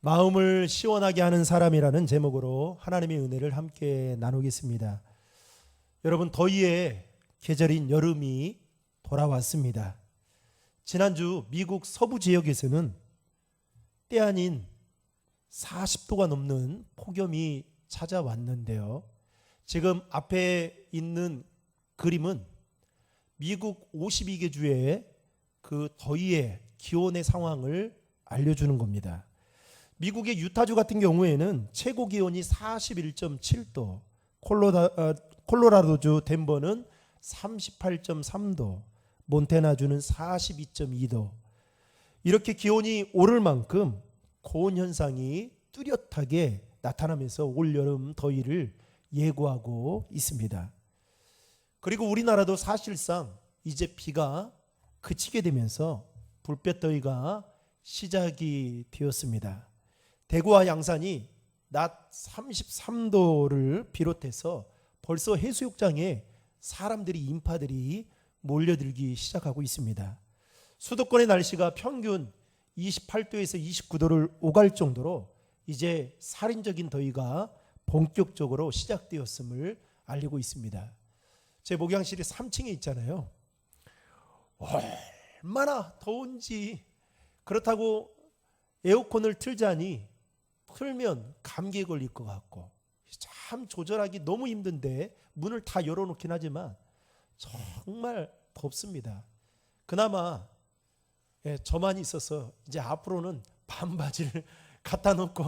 마음을 시원하게 하는 사람이라는 제목으로 하나님의 은혜를 함께 나누겠습니다. 여러분, 더위의 계절인 여름이 돌아왔습니다. 지난주 미국 서부 지역에서는 때 아닌 40도가 넘는 폭염이 찾아왔는데요. 지금 앞에 있는 그림은 미국 52개 주의 그 더위의 기온의 상황을 알려주는 겁니다. 미국의 유타주 같은 경우에는 최고 기온이 41.7도, 콜로라도주 덴버는 38.3도, 몬태나주는 42.2도. 이렇게 기온이 오를 만큼 고온 현상이 뚜렷하게 나타나면서 올여름 더위를 예고하고 있습니다. 그리고 우리나라도 사실상 이제 비가 그치게 되면서 불볕더위가 시작이 되었습니다. 대구와 양산이 낮 33도를 비롯해서 벌써 해수욕장에 사람들이, 인파들이 몰려들기 시작하고 있습니다. 수도권의 날씨가 평균 28도에서 29도를 오갈 정도로 이제 살인적인 더위가 본격적으로 시작되었음을 알리고 있습니다. 제 목양실이 3층에 있잖아요. 얼마나 더운지. 그렇다고 에어컨을 틀면 감기에 걸릴 것 같고 참 조절하기 너무 힘든데 문을 다 열어놓긴 하지만 정말 덥습니다. 그나마 저만 있어서 이제 앞으로는 반바지를 갖다 놓고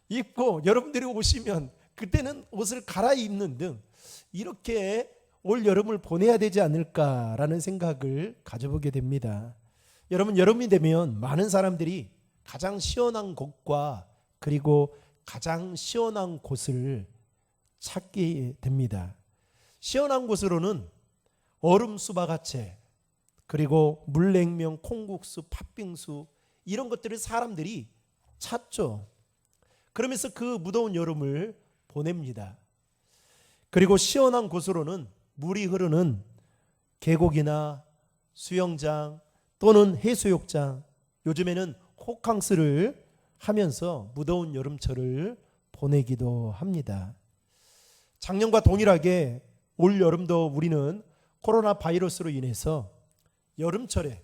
입고 여러분들이 오시면 그때는 옷을 갈아입는 등 이렇게 올 여름을 보내야 되지 않을까라는 생각을 가져보게 됩니다. 여러분, 여름이 되면 많은 사람들이 가장 시원한 곳과 그리고 가장 시원한 곳을 찾게 됩니다. 시원한 곳으로는 얼음 수박아채, 그리고 물냉면, 콩국수, 팥빙수 이런 것들을 사람들이 찾죠. 그러면서 그 무더운 여름을 보냅니다. 그리고 시원한 곳으로는 물이 흐르는 계곡이나 수영장 또는 해수욕장, 요즘에는 호캉스를 하면서 무더운 여름철을 보내기도 합니다. 작년과 동일하게 올 여름도 우리는 코로나 바이러스로 인해서 여름철에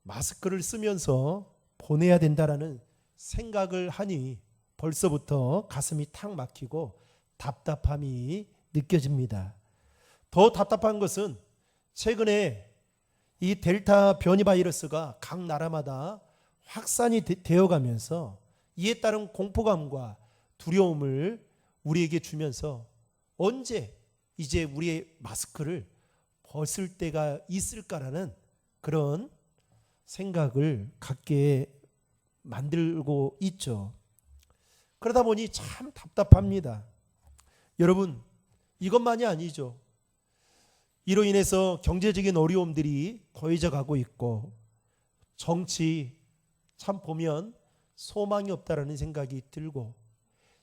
마스크를 쓰면서 보내야 된다라는 생각을 하니 벌써부터 가슴이 탁 막히고 답답함이 느껴집니다. 더 답답한 것은 최근에 이 델타 변이 바이러스가 각 나라마다 확산이 되어가면서 이에 따른 공포감과 두려움을 우리에게 주면서 언제 이제 우리의 마스크를 벗을 때가 있을까라는 그런 생각을 갖게 만들고 있죠. 그러다 보니 참 답답합니다. 여러분, 이것만이 아니죠. 이로 인해서 경제적인 어려움들이 더해져 가고 있고 정치 참 보면 소망이 없다라는 생각이 들고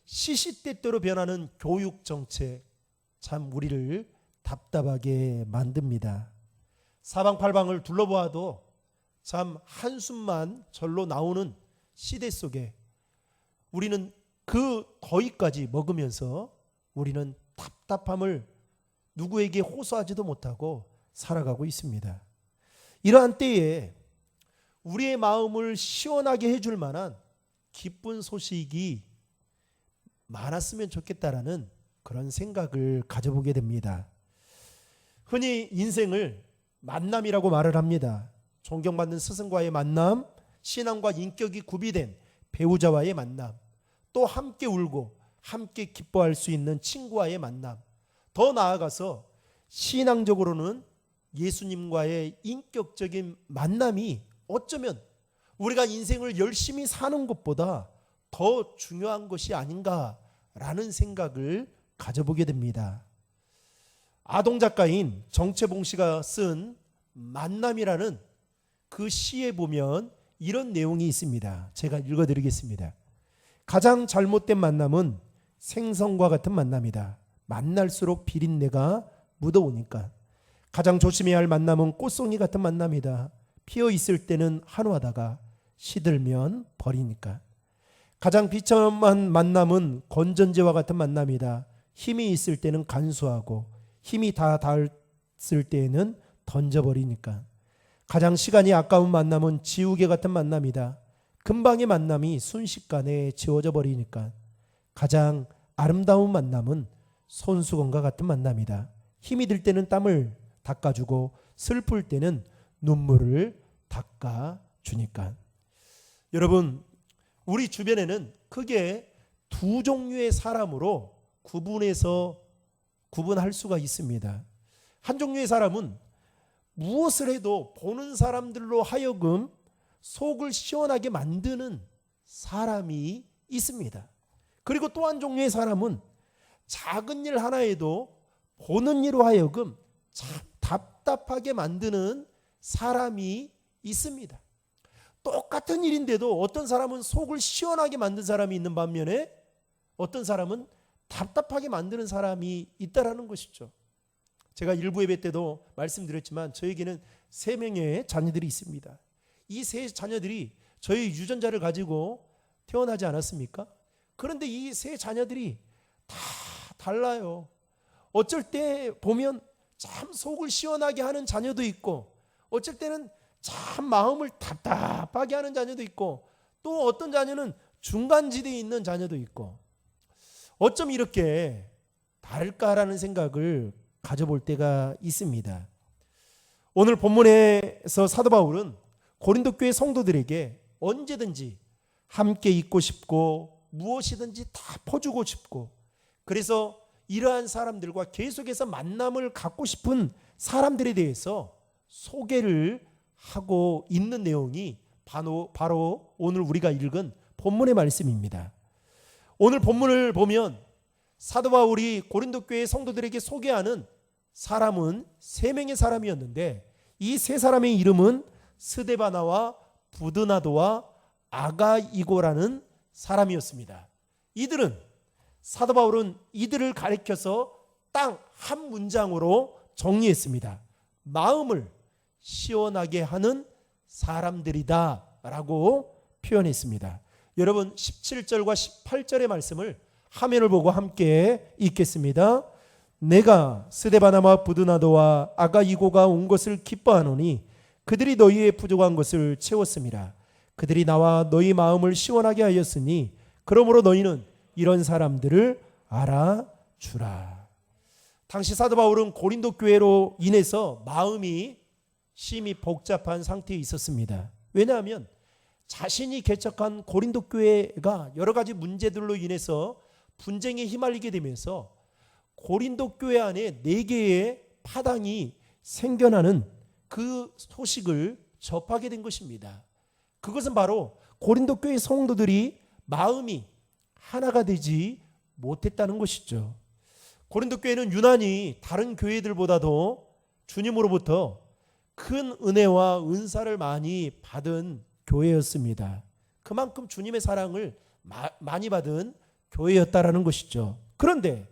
시시때때로 변하는 교육 정책 참 우리를 답답하게 만듭니다. 사방팔방을 둘러보아도 참 한숨만 절로 나오는 시대 속에 우리는 그 더위까지 먹으면서 우리는 답답함을 누구에게 호소하지도 못하고 살아가고 있습니다. 이러한 때에 우리의 마음을 시원하게 해줄 만한 기쁜 소식이 많았으면 좋겠다라는 그런 생각을 가져보게 됩니다. 흔히 인생을 만남이라고 말을 합니다. 존경받는 스승과의 만남, 신앙과 인격이 구비된 배우자와의 만남, 또 함께 울고 함께 기뻐할 수 있는 친구와의 만남, 더 나아가서 신앙적으로는 예수님과의 인격적인 만남이 어쩌면 우리가 인생을 열심히 사는 것보다 더 중요한 것이 아닌가라는 생각을 가져보게 됩니다. 아동 작가인 정채봉 씨가 쓴 만남이라는 그 시에 보면 이런 내용이 있습니다. 제가 읽어드리겠습니다. 가장 잘못된 만남은 생선과 같은 만남이다. 만날수록 비린내가 묻어오니까. 가장 조심해야 할 만남은 꽃송이 같은 만남이다. 피어 있을 때는 한화하다가 시들면 버리니까. 가장 비참한 만남은 건전지와 같은 만남이다. 힘이 있을 때는 간수하고 힘이 다 닿았을 때에는 던져버리니까. 가장 시간이 아까운 만남은 지우개 같은 만남이다. 금방의 만남이 순식간에 지워져 버리니까. 가장 아름다운 만남은 손수건과 같은 만남이다. 힘이 들 때는 땀을 닦아주고 슬플 때는 눈물을 닦아주니까. 여러분, 우리 주변에는 크게 두 종류의 사람으로 구분할 수가 있습니다. 한 종류의 사람은 무엇을 해도 보는 사람들로 하여금 속을 시원하게 만드는 사람이 있습니다. 그리고 또 한 종류의 사람은 작은 일 하나에도 보는 이로 하여금 참 답답하게 만드는 사람이 있습니다. 똑같은 일인데도 어떤 사람은 속을 시원하게 만든 사람이 있는 반면에 어떤 사람은 답답하게 만드는 사람이 있다라는 것이죠. 제가 일부 예배 때도 말씀드렸지만 저에게는 3명의 자녀들이 있습니다. 이 3 자녀들이 저희 유전자를 가지고 태어나지 않았습니까? 그런데 이 3 자녀들이 다 달라요. 어쩔 때 보면 참 속을 시원하게 하는 자녀도 있고, 어쩔 때는 참 마음을 답답하게 하는 자녀도 있고, 또 어떤 자녀는 중간지대에 있는 자녀도 있고, 어쩜 이렇게 다를까라는 생각을 가져볼 때가 있습니다. 오늘 본문에서 사도 바울은 고린도 교회 성도들에게 언제든지 함께 있고 싶고 무엇이든지 다 퍼주고 싶고, 그래서 이러한 사람들과 계속해서 만남을 갖고 싶은 사람들에 대해서 소개를 하고 있는 내용이 바로 오늘 우리가 읽은 본문의 말씀입니다. 오늘 본문을 보면 사도 바울이 고린도 교회 성도들에게 소개하는 사람은 3명의 사람이었는데, 이 3사람의 이름은 스데바나와 부드나도와 아가이고라는 사람이었습니다. 이들은 사도 바울은 이들을 가리켜서 딱 한 문장으로 정리했습니다. 마음을 시원하게 하는 사람들이다 라고 표현했습니다. 여러분, 17절과 18절의 말씀을 화면을 보고 함께 읽겠습니다. 내가 스데바나와 부드나도와 아가이고가 온 것을 기뻐하노니 그들이 너희의 부족한 것을 채웠음이라. 그들이 나와 너희 마음을 시원하게 하였으니 그러므로 너희는 이런 사람들을 알아주라. 당시 사도 바울은 고린도 교회로 인해서 마음이 심히 복잡한 상태에 있었습니다. 왜냐하면 자신이 개척한 고린도 교회가 여러 가지 문제들로 인해서 분쟁에 휘말리게 되면서 고린도 교회 안에 4개의 파당이 생겨나는 그 소식을 접하게 된 것입니다. 그것은 바로 고린도 교회 성도들이 마음이 하나가 되지 못했다는 것이죠. 고린도 교회는 유난히 다른 교회들보다도 주님으로부터 큰 은혜와 은사를 많이 받은 교회였습니다. 그만큼 주님의 사랑을 많이 받은 교회였다라는 것이죠. 그런데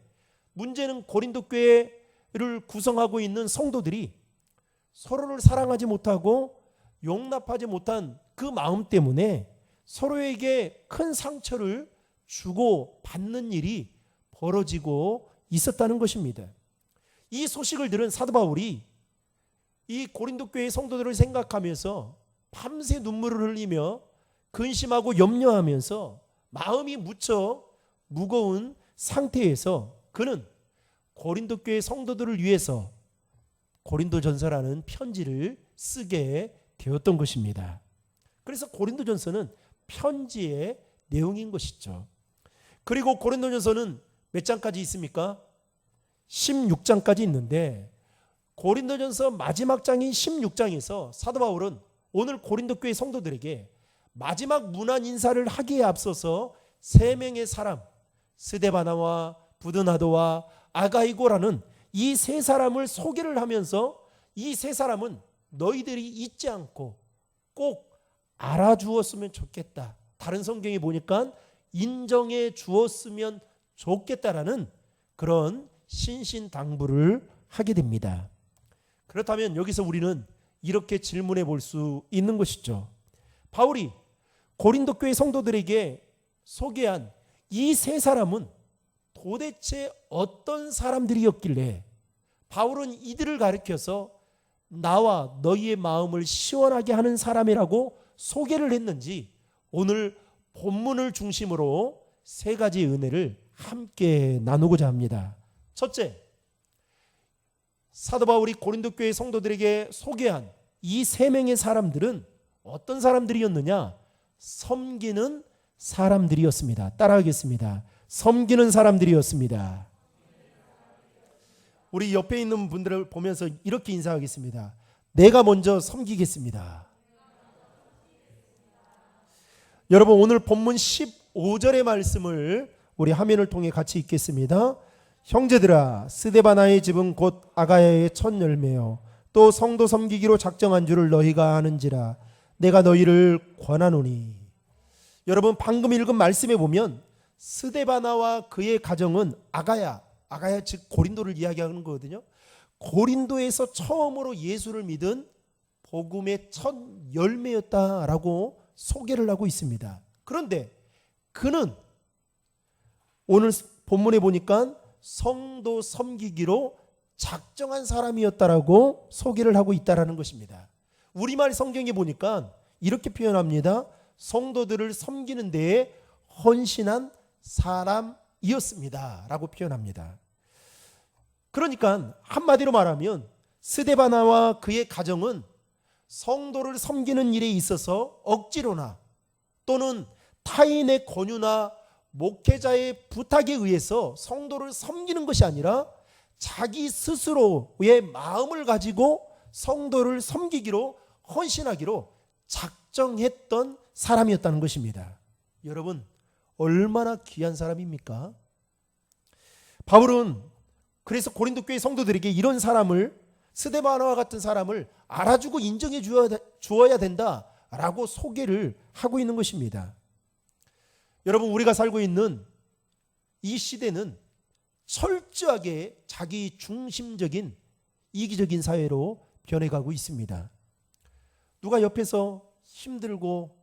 문제는 고린도 교회를 구성하고 있는 성도들이 서로를 사랑하지 못하고 용납하지 못한 그 마음 때문에 서로에게 큰 상처를 주고 받는 일이 벌어지고 있었다는 것입니다. 이 소식을 들은 사도 바울이 이 고린도 교회 성도들을 생각하면서 밤새 눈물을 흘리며 근심하고 염려하면서 마음이 무척 무거운 상태에서 그는 고린도 교회 성도들을 위해서 고린도전서라는 편지를 쓰게 되었던 것입니다. 그래서 고린도전서는 편지의 내용인 것이죠. 그리고 고린도전서는 몇 장까지 있습니까? 16장까지 있는데 고린도전서 마지막 장인 16장에서 사도 바울은 오늘 고린도 교회 성도들에게 마지막 문안 인사를 하기에 앞서서 3명의 사람, 스데바나와 부드나도와 아가이고라는 이 3사람을 소개를 하면서 이 3사람은 너희들이 잊지 않고 꼭 알아주었으면 좋겠다. 다른 성경에 보니까 인정해 주었으면 좋겠다라는 그런 신신당부를 하게 됩니다. 그렇다면 여기서 우리는 이렇게 질문해 볼 수 있는 것이죠. 바울이 고린도 교회 성도들에게 소개한 이 세 사람은 도대체 어떤 사람들이었길래 바울은 이들을 가리켜서 나와 너희의 마음을 시원하게 하는 사람이라고 소개를 했는지 오늘 본문을 중심으로 세 가지 은혜를 함께 나누고자 합니다. 첫째, 사도 바울이 고린도 교회 성도들에게 소개한 이 세 명의 사람들은 어떤 사람들이었느냐? 섬기는 사람들이었습니다. 따라하겠습니다. 섬기는 사람들이었습니다. 우리 옆에 있는 분들을 보면서 이렇게 인사하겠습니다. 내가 먼저 섬기겠습니다. 여러분, 오늘 본문 15절의 말씀을 우리 화면을 통해 같이 읽겠습니다. 형제들아, 스데바나의 집은 곧 아가야의 첫 열매요 또 성도 섬기기로 작정한 줄을 너희가 아는지라 내가 너희를 권하노니. 여러분, 방금 읽은 말씀에 보면 스데바나와 그의 가정은 아가야 즉 고린도를 이야기하는 거거든요. 고린도에서 처음으로 예수를 믿은 복음의 첫 열매였다라고 소개를 하고 있습니다. 그런데 그는 오늘 본문에 보니까 성도 섬기기로 작정한 사람이었다라고 소개를 하고 있다라는 것입니다. 우리말 성경에 보니까 이렇게 표현합니다. 성도들을 섬기는 데에 헌신한 사람이었습니다 라고 표현합니다. 그러니까 한마디로 말하면 스데바나와 그의 가정은 성도를 섬기는 일에 있어서 억지로나 또는 타인의 권유나 목회자의 부탁에 의해서 성도를 섬기는 것이 아니라 자기 스스로의 마음을 가지고 성도를 섬기기로 헌신하기로 작정했던 사람이었다는 것입니다. 여러분, 얼마나 귀한 사람입니까? 바울은 그래서 고린도 교회 성도들에게 이런 사람을, 스데바나와 같은 사람을 알아주고 인정해 주어야 된다라고 소개를 하고 있는 것입니다. 여러분, 우리가 살고 있는 이 시대는 철저하게 자기 중심적인 이기적인 사회로 변해가고 있습니다. 누가 옆에서 힘들고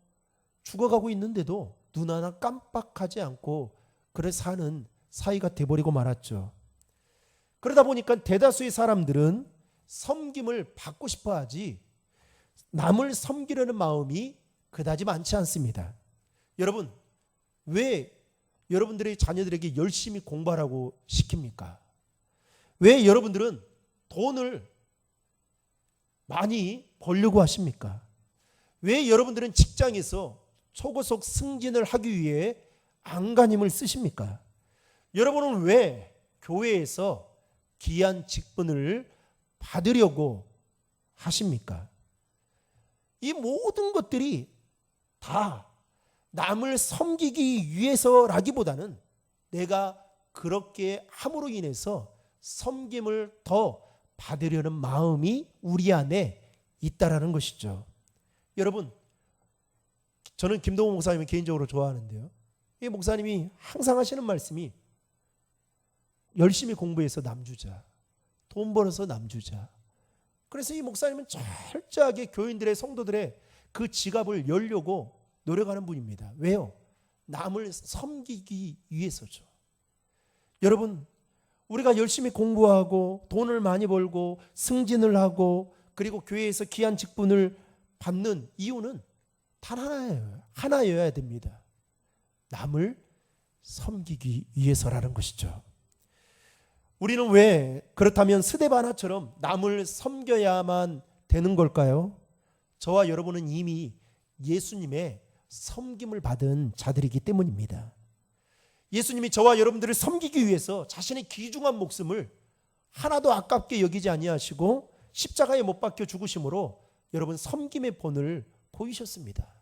죽어가고 있는데도 눈 하나 깜빡하지 않고 그래 사는 사이가 돼버리고 말았죠. 그러다 보니까 대다수의 사람들은 섬김을 받고 싶어 하지 남을 섬기려는 마음이 그다지 많지 않습니다. 여러분, 왜 여러분들의 자녀들에게 열심히 공부하라고 시킵니까? 왜 여러분들은 돈을 많이 벌려고 하십니까? 왜 여러분들은 직장에서 초고속 승진을 하기 위해 안간힘을 쓰십니까? 여러분은 왜 교회에서 귀한 직분을 받으려고 하십니까? 이 모든 것들이 다 남을 섬기기 위해서라기보다는 내가 그렇게 함으로 인해서 섬김을 더 받으려는 마음이 우리 안에 있다라는 것이죠. 여러분, 저는 김동호 목사님을 개인적으로 좋아하는데요. 이 목사님이 항상 하시는 말씀이 열심히 공부해서 남주자, 돈 벌어서 남주자. 그래서 이 목사님은 철저하게 교인들의 성도들의 그 지갑을 열려고 노력하는 분입니다. 왜요? 남을 섬기기 위해서죠. 여러분, 우리가 열심히 공부하고 돈을 많이 벌고 승진을 하고 그리고 교회에서 귀한 직분을 받는 이유는 단 하나여야 됩니다. 남을 섬기기 위해서라는 것이죠. 우리는 왜 그렇다면 스데바나처럼 남을 섬겨야만 되는 걸까요? 저와 여러분은 이미 예수님의 섬김을 받은 자들이기 때문입니다. 예수님이 저와 여러분들을 섬기기 위해서 자신의 귀중한 목숨을 하나도 아깝게 여기지 아니하시고 십자가에 못 박혀 죽으심으로 여러분 섬김의 본을 보이셨습니다.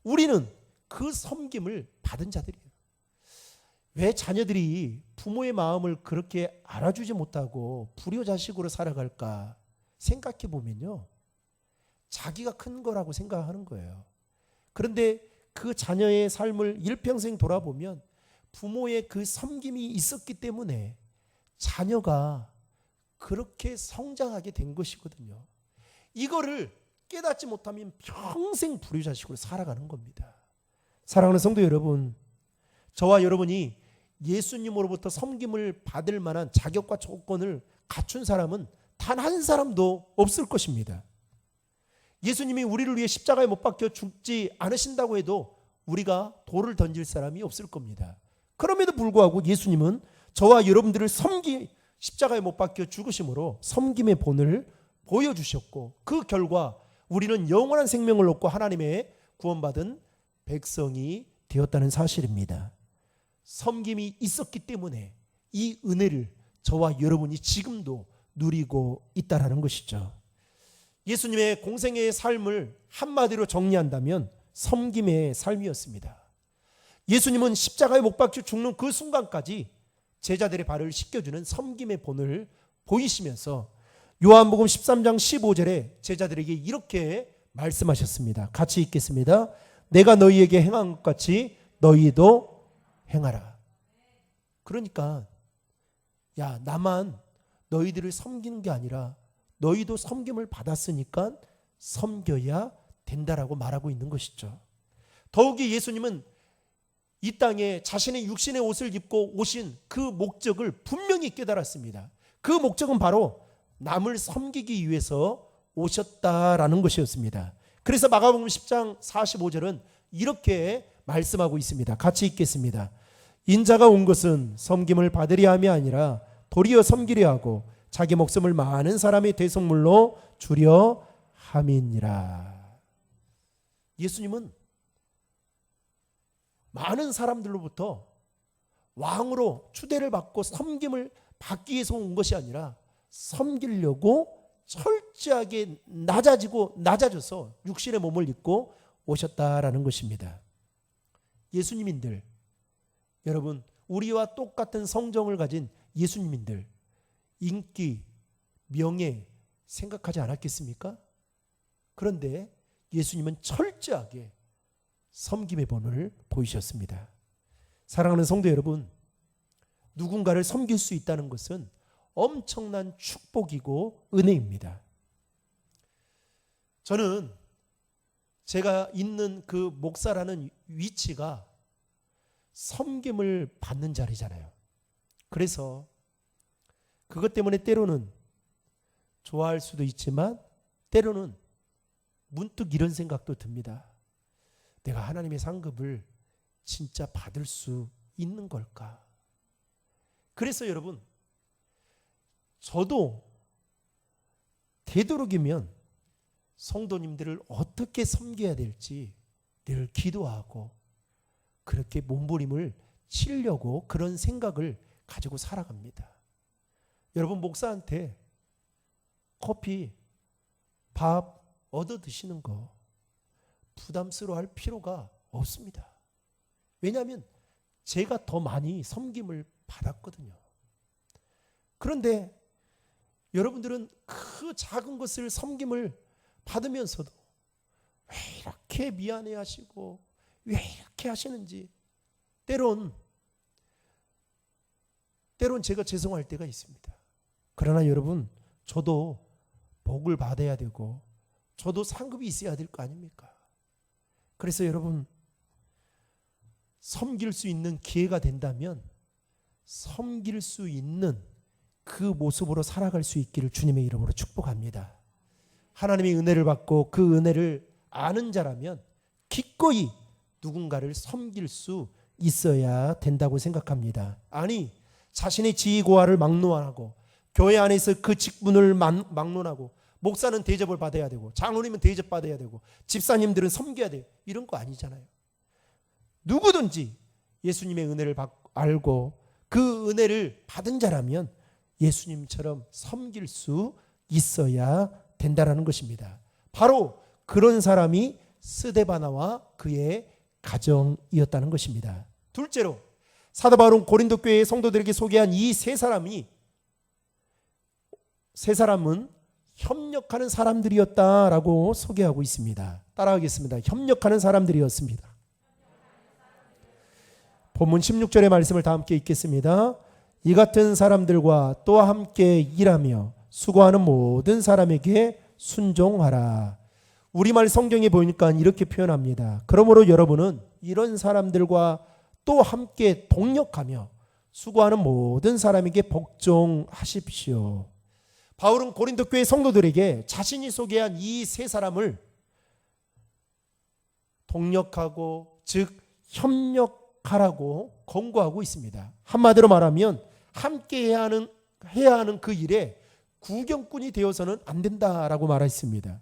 우리는 그 섬김을 받은 자들이에요. 왜 자녀들이 부모의 마음을 그렇게 알아주지 못하고 불효자식으로 살아갈까 생각해 보면요, 자기가 큰 거라고 생각하는 거예요. 그런데 그 자녀의 삶을 일평생 돌아보면 부모의 그 섬김이 있었기 때문에 자녀가 그렇게 성장하게 된 것이거든요. 이거를 깨닫지 못하면 평생 불효자식으로 살아가는 겁니다. 사랑하는 성도 여러분, 저와 여러분이 예수님으로부터 섬김을 받을 만한 자격과 조건을 갖춘 사람은 단 한 사람도 없을 것입니다. 예수님이 우리를 위해 십자가에 못 박혀 죽지 않으신다고 해도 우리가 돌을 던질 사람이 없을 겁니다. 그럼에도 불구하고 예수님은 저와 여러분들을 십자가에 못 박혀 죽으심으로 섬김의 본을 보여주셨고, 그 결과 우리는 영원한 생명을 얻고 하나님의 구원받은 백성이 되었다는 사실입니다. 섬김이 있었기 때문에 이 은혜를 저와 여러분이 지금도 누리고 있다라는 것이죠. 예수님의 공생애의 삶을 한마디로 정리한다면 섬김의 삶이었습니다. 예수님은 십자가에 못 박혀 죽는 그 순간까지 제자들의 발을 씻겨주는 섬김의 본을 보이시면서 요한복음 13장 15절에 제자들에게 이렇게 말씀하셨습니다. 같이 읽겠습니다. 내가 너희에게 행한 것 같이 너희도 행하라. 그러니까 야, 나만 너희들을 섬기는 게 아니라 너희도 섬김을 받았으니까 섬겨야 된다라고 말하고 있는 것이죠. 더욱이 예수님은 이 땅에 자신의 육신의 옷을 입고 오신 그 목적을 분명히 깨달았습니다. 그 목적은 바로 남을 섬기기 위해서 오셨다라는 것이었습니다. 그래서 마가복음 10장 45절은 이렇게 말씀하고 있습니다. 같이 읽겠습니다. 인자가 온 것은 섬김을 받으려 함이 아니라 도리어 섬기려 하고 자기 목숨을 많은 사람의 대속물로 주려 함이니라. 예수님은 많은 사람들로부터 왕으로 추대를 받고 섬김을 받기 위해서 온 것이 아니라 섬기려고 철저하게 낮아져서 육신의 몸을 입고 오셨다라는 것입니다. 예수님인들, 여러분, 우리와 똑같은 성정을 가진 예수님인들, 인기, 명예 생각하지 않았겠습니까? 그런데 예수님은 철저하게 섬김의 본을 보이셨습니다. 사랑하는 성도 여러분, 누군가를 섬길 수 있다는 것은 엄청난 축복이고 은혜입니다. 저는 제가 있는 그 목사라는 위치가 섬김을 받는 자리잖아요. 그래서 그것 때문에 때로는 좋아할 수도 있지만 때로는 문득 이런 생각도 듭니다. 내가 하나님의 상급을 진짜 받을 수 있는 걸까? 그래서 여러분, 저도 되도록이면 성도님들을 어떻게 섬겨야 될지 늘 기도하고 그렇게 몸부림을 치려고 그런 생각을 가지고 살아갑니다. 여러분, 목사한테 커피, 밥 얻어 드시는 거 부담스러워할 필요가 없습니다. 왜냐하면 제가 더 많이 섬김을 받았거든요. 그런데 여러분들은 그 작은 것을 섬김을 받으면서도 왜 이렇게 미안해 하시고 왜 이렇게 하시는지 때론 제가 죄송할 때가 있습니다. 그러나 여러분, 저도 복을 받아야 되고 저도 상급이 있어야 될 거 아닙니까? 그래서 여러분, 섬길 수 있는 기회가 된다면 섬길 수 있는 그 모습으로 살아갈 수 있기를 주님의 이름으로 축복합니다. 하나님의 은혜를 받고 그 은혜를 아는 자라면 기꺼이 누군가를 섬길 수 있어야 된다고 생각합니다. 아니, 자신의 지위고하를 막론하고 교회 안에서 그 직분을 막론하고 목사는 대접을 받아야 되고 장로님은 대접받아야 되고 집사님들은 섬겨야 돼요. 이런 거 아니잖아요. 누구든지 예수님의 은혜를 알고 그 은혜를 받은 자라면 예수님처럼 섬길 수 있어야 된다라는 것입니다. 바로 그런 사람이 스데바나와 그의 가정이었다는 것입니다. 둘째로 사도 바울은 고린도 교회의 성도들에게 소개한 이 세 사람은 협력하는 사람들이었다라고 소개하고 있습니다. 따라하겠습니다. 협력하는 사람들이었습니다. 본문 16절의 말씀을 다 함께 읽겠습니다. 이 같은 사람들과 또 함께 일하며 수고하는 모든 사람에게 순종하라. 우리말 성경에 보니까 이렇게 표현합니다. 그러므로 여러분은 이런 사람들과 또 함께 동력하며 수고하는 모든 사람에게 복종하십시오. 바울은 고린도 교회 성도들에게 자신이 소개한 이 세 사람을 동력하고 즉 협력하라고 권고하고 있습니다. 한마디로 말하면 함께 해야 하는 그 일에 구경꾼이 되어서는 안 된다라고 말했습니다.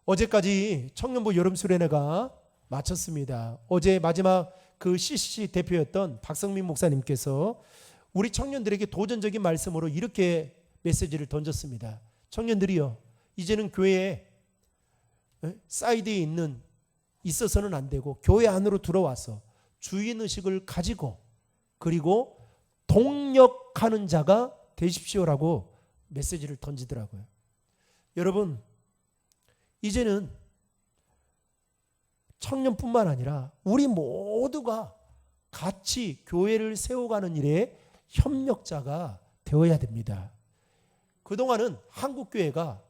어제까지 청년부 여름수련회가 마쳤습니다. 어제 마지막 그 CCC 대표였던 박성민 목사님께서 우리 청년들에게 도전적인 말씀으로 이렇게 메시지를 던졌습니다. 청년들이요, 이제는 교회에 사이드에 있어서는 안 되고 교회 안으로 들어와서 주인의식을 가지고 그리고 동력하는 자가 되십시오라고 메시지를 던지더라고요. 여러분, 이제는 청년뿐만 아니라 우리 모두가 같이 교회를 세워가는 일에 협력자가 되어야 됩니다. 그동안은 한국교회가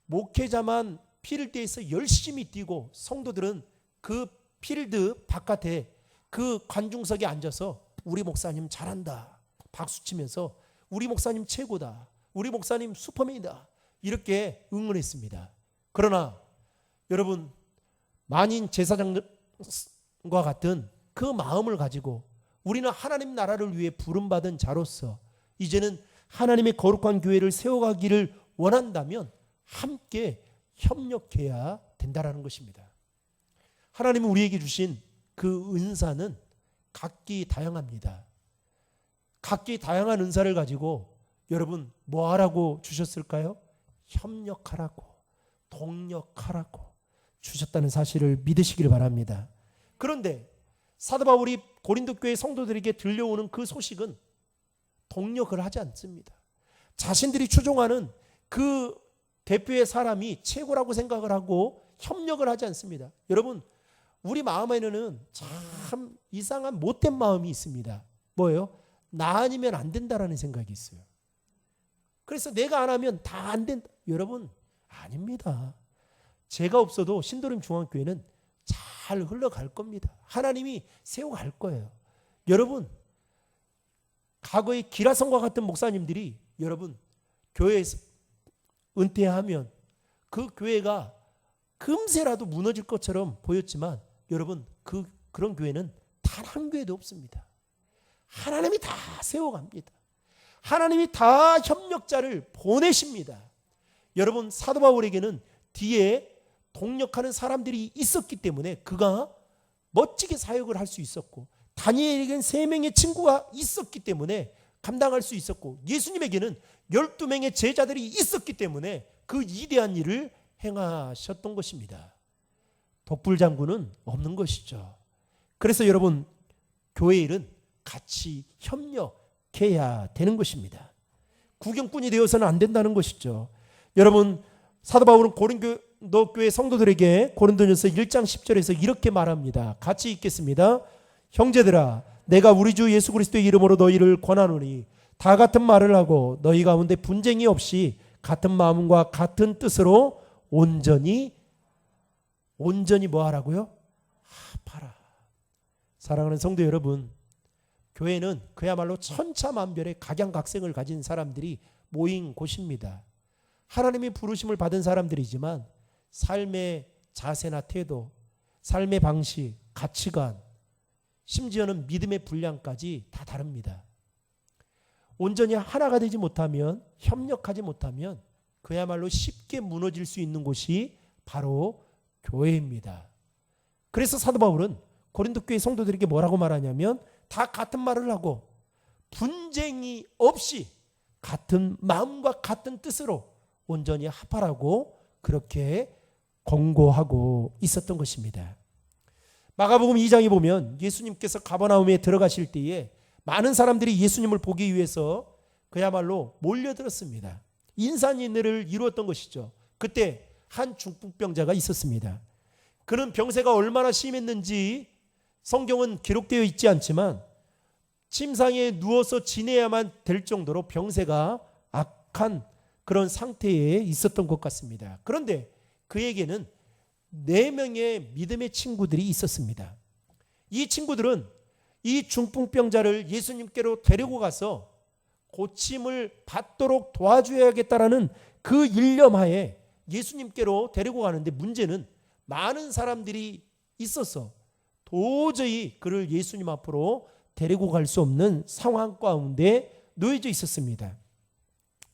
목회자만 필드에서 열심히 뛰고 성도들은 그 필드 바깥에 그 관중석에 앉아서 우리 목사님 잘한다 박수치면서 우리 목사님 최고다, 우리 목사님 슈퍼맨이다 이렇게 응원했습니다. 그러나 여러분, 만인 제사장과 같은 그 마음을 가지고 우리는 하나님 나라를 위해 부름받은 자로서 이제는 하나님의 거룩한 교회를 세워가기를 원한다면 함께 협력해야 된다라는 것입니다. 하나님은 우리에게 주신 그 은사는 각기 다양합니다. 각기 다양한 은사를 가지고 여러분 뭐 하라고 주셨을까요? 협력하라고, 동력하라고 주셨다는 사실을 믿으시길 바랍니다. 그런데 사도 바울이 고린도 교회 성도들에게 들려오는 그 소식은 동력을 하지 않습니다. 자신들이 추종하는 그 대표의 사람이 최고라고 생각을 하고 협력을 하지 않습니다. 여러분, 우리 마음에는 참 이상한 못된 마음이 있습니다. 뭐예요? 나 아니면 안 된다라는 생각이 있어요. 그래서 내가 안 하면 다 안 된다. 여러분, 아닙니다. 제가 없어도 신도림 중앙교회는 잘 흘러갈 겁니다. 하나님이 세워갈 거예요. 여러분, 과거의 기라성과 같은 목사님들이 여러분 교회에서 은퇴하면 그 교회가 금세라도 무너질 것처럼 보였지만 여러분 그런 교회는 단 한 교회도 없습니다. 하나님이 다 세워갑니다. 하나님이 다 협력자를 보내십니다. 여러분, 사도 바울에게는 뒤에 동력하는 사람들이 있었기 때문에 그가 멋지게 사역을 할 수 있었고, 다니엘에게는 3명의 친구가 있었기 때문에 감당할 수 있었고, 예수님에게는 12명의 제자들이 있었기 때문에 그 위대한 일을 행하셨던 것입니다. 독불장군은 없는 것이죠. 그래서 여러분, 교회 일은 같이 협력해야 되는 것입니다. 구경꾼이 되어서는 안 된다는 것이죠. 여러분, 사도 바울은 고린도 교회 성도들에게 고린도전서 1장 10절에서 이렇게 말합니다. 같이 읽겠습니다. 형제들아, 내가 우리 주 예수 그리스도의 이름으로 너희를 권하노니 다 같은 말을 하고 너희 가운데 분쟁이 없이 같은 마음과 같은 뜻으로 온전히 뭐 하라고요? 합하라. 사랑하는 성도 여러분, 교회는 그야말로 천차만별의 각양각색을 가진 사람들이 모인 곳입니다. 하나님이 부르심을 받은 사람들이지만 삶의 자세나 태도, 삶의 방식, 가치관, 심지어는 믿음의 분량까지 다 다릅니다. 온전히 하나가 되지 못하면, 협력하지 못하면 그야말로 쉽게 무너질 수 있는 곳이 바로 교회입니다. 그래서 사도 바울은 고린도 교회 성도들에게 뭐라고 말하냐면 다 같은 말을 하고 분쟁이 없이 같은 마음과 같은 뜻으로 온전히 합하라고 그렇게 권고하고 있었던 것입니다. 마가복음 2장에 보면 예수님께서 가버나움에 들어가실 때에 많은 사람들이 예수님을 보기 위해서 그야말로 몰려들었습니다. 인산인해를 이루었던 것이죠. 그때 한 중풍병자가 있었습니다. 그는 병세가 얼마나 심했는지 성경은 기록되어 있지 않지만 침상에 누워서 지내야만 될 정도로 병세가 악한 그런 상태에 있었던 것 같습니다. 그런데 그에게는 4명의 믿음의 친구들이 있었습니다. 이 친구들은 이 중풍병자를 예수님께로 데리고 가서 고침을 받도록 도와줘야겠다라는 그 일념하에 예수님께로 데리고 가는데, 문제는 많은 사람들이 있어서 도저히 그를 예수님 앞으로 데리고 갈 수 없는 상황 가운데 놓여져 있었습니다.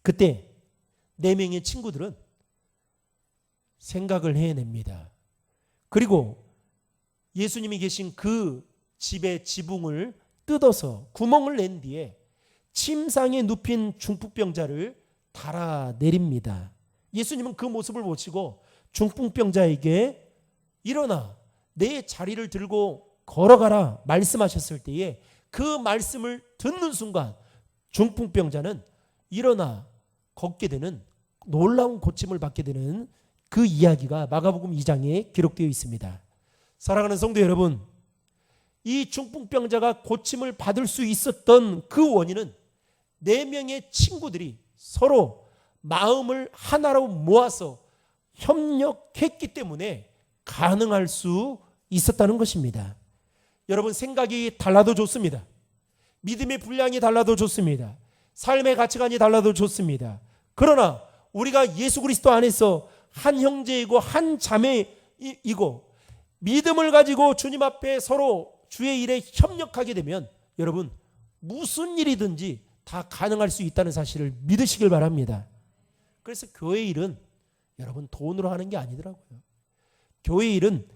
그때 4명의 친구들은 생각을 해냅니다. 그리고 예수님이 계신 그 집의 지붕을 뜯어서 구멍을 낸 뒤에 침상에 눕힌 중풍병자를 달아내립니다. 예수님은 그 모습을 보시고 중풍병자에게 일어나 내 자리를 들고 걸어가라 말씀하셨을 때에 그 말씀을 듣는 순간 중풍병자는 일어나 걷게 되는, 놀라운 고침을 받게 되는 그 이야기가 마가복음 2장에 기록되어 있습니다. 사랑하는 성도 여러분, 이 중풍병자가 고침을 받을 수 있었던 그 원인은 4명의 친구들이 서로 마음을 하나로 모아서 협력했기 때문에 가능할 수 있었다는 것입니다. 여러분, 생각이 달라도 좋습니다. 믿음의 분량이 달라도 좋습니다. 삶의 가치관이 달라도 좋습니다. 그러나 우리가 예수 그리스도 안에서 한 형제이고 한 자매이고 믿음을 가지고 주님 앞에 서로 주의 일에 협력하게 되면 여러분, 무슨 일이든지 다 가능할 수 있다는 사실을 믿으시길 바랍니다. 그래서 교회 일은 여러분 돈으로 하는 게 아니더라고요. 교회 일은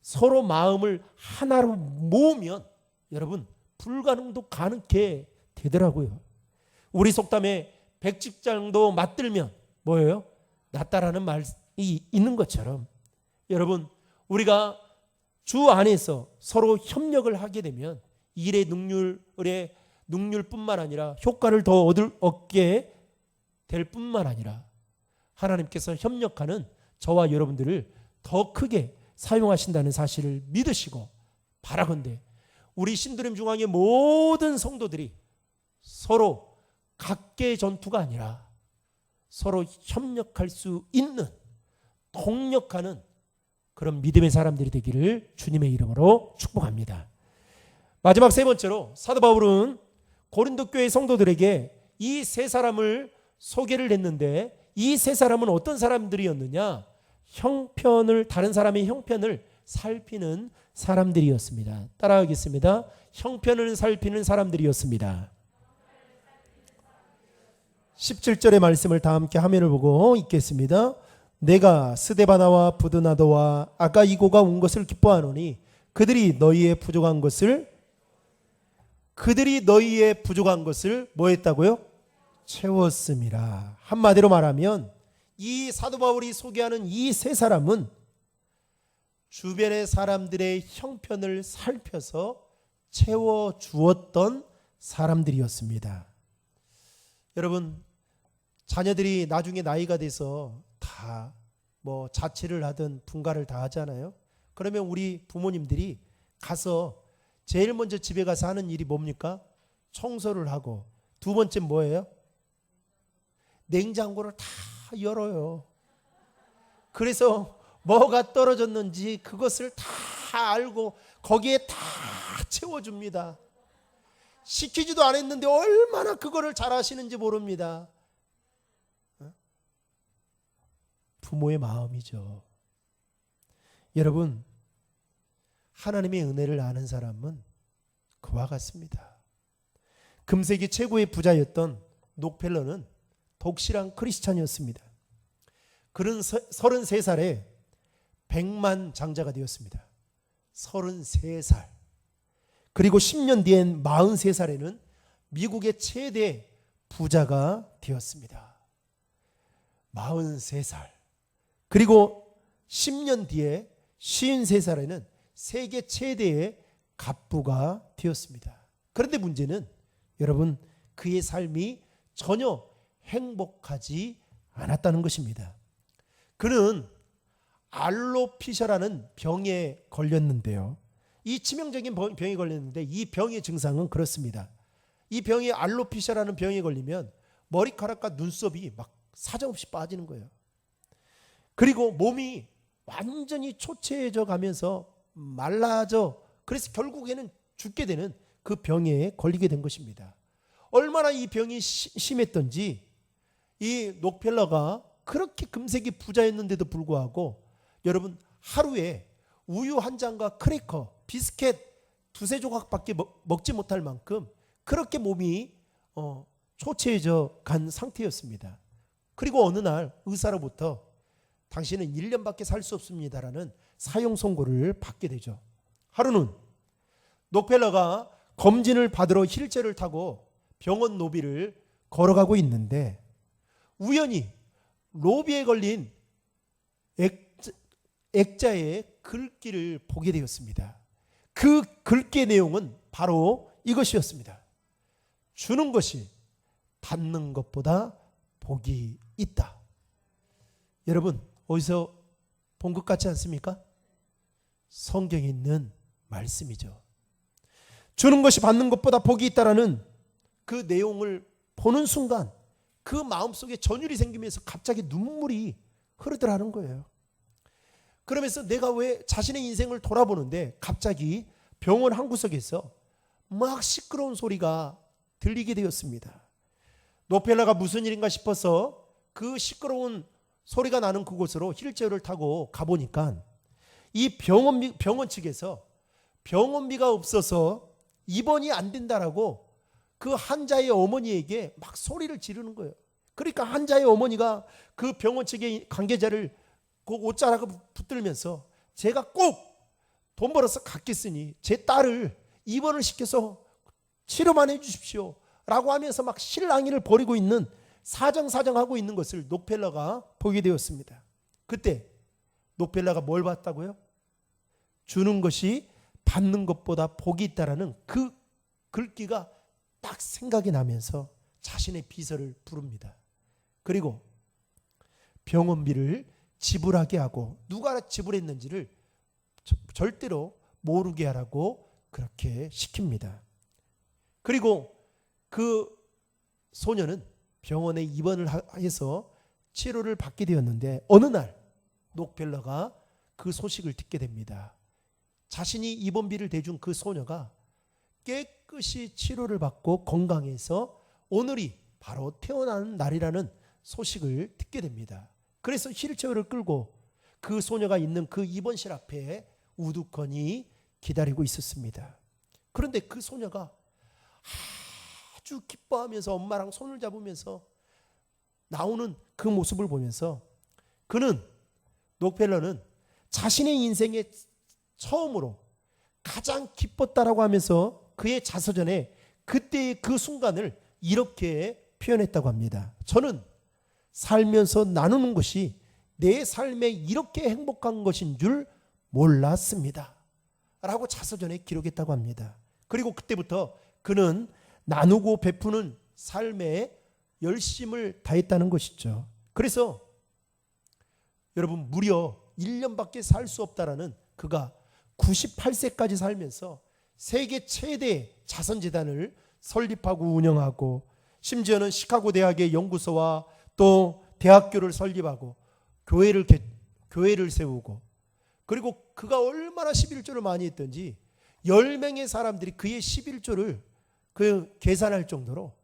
서로 마음을 하나로 모으면 여러분 불가능도 가능케 되더라고요. 우리 속담에 백직장도 맞들면 뭐예요? 낫다라는 말이 있는 것처럼 여러분, 우리가 주 안에서 서로 협력을 하게 되면 일의 능률뿐만 아니라 효과를 더 얻게 될 뿐만 아니라 하나님께서 협력하는 저와 여러분들을 더 크게 사용하신다는 사실을 믿으시고, 바라건대 우리 신도림 중앙의 모든 성도들이 서로 각계의 전투가 아니라 서로 협력할 수 있는, 동력하는 그런 믿음의 사람들이 되기를 주님의 이름으로 축복합니다. 마지막 3번째로 사도 바울은 고린도 교회 성도들에게 이 3사람을 소개를 했는데, 이 3사람은 어떤 사람들이었느냐? 다른 사람의 형편을 살피는 사람들이었습니다. 따라하겠습니다. 형편을 살피는 사람들이었습니다. 17절의 말씀을 다 함께 화면을 보고 읽겠습니다. 내가 스데바나와 부드나도와 아가이고가 온 것을 기뻐하노니 그들이 너희의 부족한 것을 뭐 했다고요? 채웠음이라. 한마디로 말하면 이 사도 바울이 소개하는 이 3사람은 주변의 사람들의 형편을 살펴서 채워주었던 사람들이었습니다. 여러분, 자녀들이 나중에 나이가 돼서 다 자취를 하든 분가를 다 하잖아요. 그러면 우리 부모님들이 가서 제일 먼저 집에 가서 하는 일이 뭡니까? 청소를 하고, 2번째 뭐예요? 냉장고를 다 열어요. 그래서 뭐가 떨어졌는지 그것을 다 알고 거기에 다 채워줍니다. 시키지도 않았는데 얼마나 그거를 잘 하시는지 모릅니다. 부모의 마음이죠. 여러분, 하나님의 은혜를 아는 사람은 그와 같습니다. 금세기 최고의 부자였던 록펠러는 독실한 크리스찬이었습니다. 그는 33살에 100만 장자가 되었습니다. 33살. 그리고 10년 뒤엔 43살에는 미국의 최대 부자가 되었습니다. 43살. 그리고 10년 뒤에 53살에는 세계 최대의 갑부가 되었습니다. 그런데 문제는 여러분, 그의 삶이 전혀 행복하지 않았다는 것입니다. 그는 알로피샤라는 병에 걸렸는데요. 이 치명적인 병에 걸렸는데 이 병의 증상은 그렇습니다. 이 병이 알로피샤라는 병에 걸리면 머리카락과 눈썹이 막 사정없이 빠지는 거예요. 그리고 몸이 완전히 초췌해져 가면서 말라져 그래서 결국에는 죽게 되는 그 병에 걸리게 된 것입니다. 얼마나 이 병이 심했던지 이 록펠러가 그렇게 금세기 부자였는데도 불구하고 여러분 하루에 우유 한 잔과 크래커, 비스켓 두세 조각밖에 먹지 못할 만큼 그렇게 몸이 초췌해져 간 상태였습니다. 그리고 어느 날 의사로부터 당신은 1년밖에 살 수 없습니다라는 사형 선고를 받게 되죠. 하루는 록펠러가 검진을 받으러 휠체어를 타고 병원 로비를 걸어가고 있는데 우연히 로비에 걸린 액자의 글귀를 보게 되었습니다. 그 글귀의 내용은 바로 이것이었습니다. 주는 것이 받는 것보다 복이 있다. 여러분 어디서 본 것 같지 않습니까? 성경에 있는 말씀이죠. 주는 것이 받는 것보다 복이 있다라는 그 내용을 보는 순간 그 마음속에 전율이 생기면서 갑자기 눈물이 흐르더라는 거예요. 그러면서 내가 왜 자신의 인생을 돌아보는데 갑자기 병원 한 구석에서 막 시끄러운 소리가 들리게 되었습니다. 록펠러가 무슨 일인가 싶어서 그 시끄러운 소리가 나는 그곳으로 휠체어를 타고 가보니까 이 병원 측에서 병원비가 없어서 입원이 안 된다라고 그 환자의 어머니에게 막 소리를 지르는 거예요. 그러니까 환자의 어머니가 그 병원 측의 관계자를 그 옷자락을 붙들면서 제가 꼭 돈 벌어서 갚겠으니 제 딸을 입원을 시켜서 치료만 해주십시오 라고 하면서 막 실랑이를 벌이고 있는 사정하고 있는 것을 록펠러가 보게 되었습니다. 그때 록펠러가 뭘 봤다고요? 주는 것이 받는 것보다 복이 있다라는 그 글귀가 딱 생각이 나면서 자신의 비서를 부릅니다. 그리고 병원비를 지불하게 하고 누가 지불했는지를 절대로 모르게 하라고 그렇게 시킵니다. 그리고 그 소녀는 병원에 입원을 해서 치료를 받게 되었는데 어느 날 록펠러가 그 소식을 듣게 됩니다. 자신이 입원비를 대준 그 소녀가 깨끗이 치료를 받고 건강해서 오늘이 바로 태어나는 날이라는 소식을 듣게 됩니다. 그래서 휠체어를 끌고 그 소녀가 있는 그 입원실 앞에 우두커니 기다리고 있었습니다. 그런데 그 소녀가 아주 기뻐하면서 엄마랑 손을 잡으면서 나오는 그 모습을 보면서 록펠러는 자신의 인생에 처음으로 가장 기뻤다라고 하면서 그의 자서전에 그때의 그 순간을 이렇게 표현했다고 합니다. 저는 살면서 나누는 것이 내 삶에 이렇게 행복한 것인 줄 몰랐습니다 라고 자서전에 기록했다고 합니다. 그리고 그때부터 그는 나누고 베푸는 삶에 열심을 다했다는 것이죠. 그래서 여러분 무려 1년밖에 살 수 없다라는 그가 98세까지 살면서 세계 최대 자선재단을 설립하고 운영하고 심지어는 시카고 대학의 연구소와 또 대학교를 설립하고 교회를 세우고 그리고 그가 얼마나 11조를 많이 했던지 10명의 사람들이 그의 11조를 계산할 정도로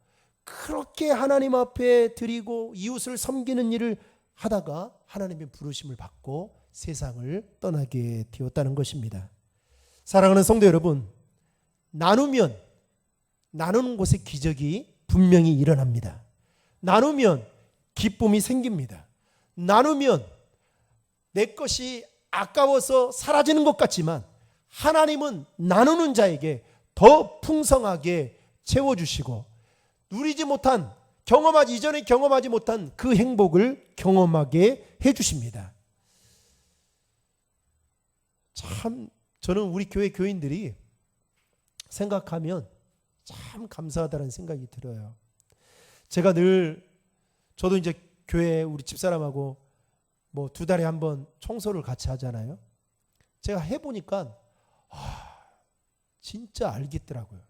그렇게 하나님 앞에 드리고 이웃을 섬기는 일을 하다가 하나님의 부르심을 받고 세상을 떠나게 되었다는 것입니다. 사랑하는 성도 여러분, 나누는 곳에 기적이 분명히 일어납니다. 나누면 기쁨이 생깁니다. 나누면 내 것이 아까워서 사라지는 것 같지만 하나님은 나누는 자에게 더 풍성하게 채워주시고 이전에 경험하지 못한 그 행복을 경험하게 해주십니다. 참 저는 우리 교회 교인들이 생각하면 참 감사하다는 생각이 들어요. 저도 이제 교회 우리 집사람하고 뭐 2달에 한 번 청소를 같이 하잖아요. 제가 해보니까 진짜 알겠더라고요.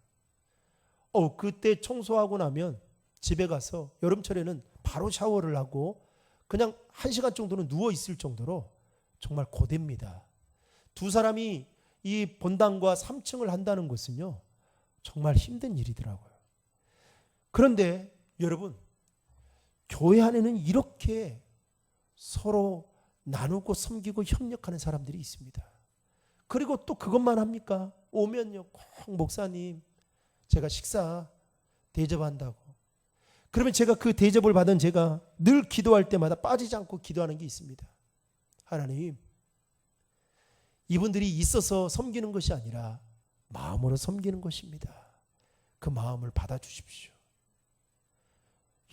그때 청소하고 나면 집에 가서 여름철에는 바로 샤워를 하고 그냥 1시간 정도는 누워 있을 정도로 정말 고됩니다. 두 사람이 이 본당과 3층을 한다는 것은요, 정말 힘든 일이더라고요. 그런데 여러분, 교회 안에는 이렇게 서로 나누고 섬기고 협력하는 사람들이 있습니다. 그리고 또 그것만 합니까? 오면요, 꼭 목사님, 제가 식사 대접한다고. 그러면 제가 그 대접을 받은 제가 늘 기도할 때마다 빠지지 않고 기도하는 게 있습니다. 하나님, 이분들이 있어서 섬기는 것이 아니라 마음으로 섬기는 것입니다. 그 마음을 받아주십시오.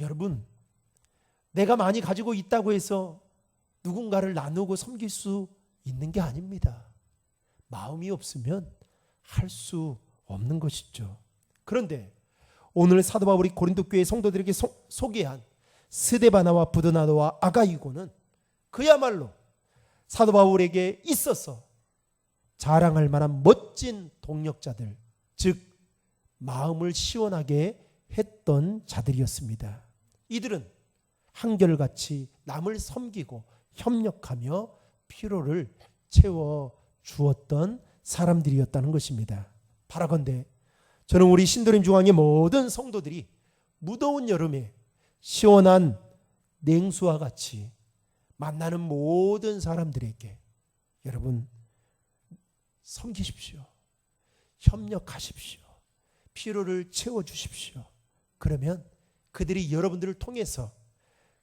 여러분, 내가 많이 가지고 있다고 해서 누군가를 나누고 섬길 수 있는 게 아닙니다. 마음이 없으면 할 수 없는 것이죠. 그런데 오늘 사도 바울이 고린도 교회 성도들에게 소개한 스데바나와 부드나도와 아가이고는 그야말로 사도 바울에게 있어서 자랑할 만한 멋진 동력자들, 즉 마음을 시원하게 했던 자들이었습니다. 이들은 한결같이 남을 섬기고 협력하며 피로를 채워 주었던 사람들이었다는 것입니다. 바라건대 저는 우리 신도림 중앙의 모든 성도들이 무더운 여름에 시원한 냉수와 같이 만나는 모든 사람들에게 여러분 섬기십시오. 협력하십시오. 피로를 채워주십시오. 그러면 그들이 여러분들을 통해서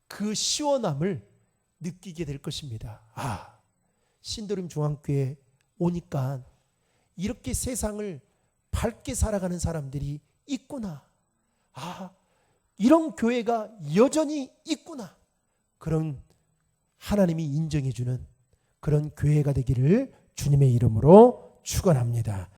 그 시원함을 느끼게 될 것입니다. 아, 신도림 중앙교회 오니까 이렇게 세상을 밝게 살아가는 사람들이 있구나. 아, 이런 교회가 여전히 있구나. 그런 하나님이 인정해 주는 그런 교회가 되기를 주님의 이름으로 축원합니다.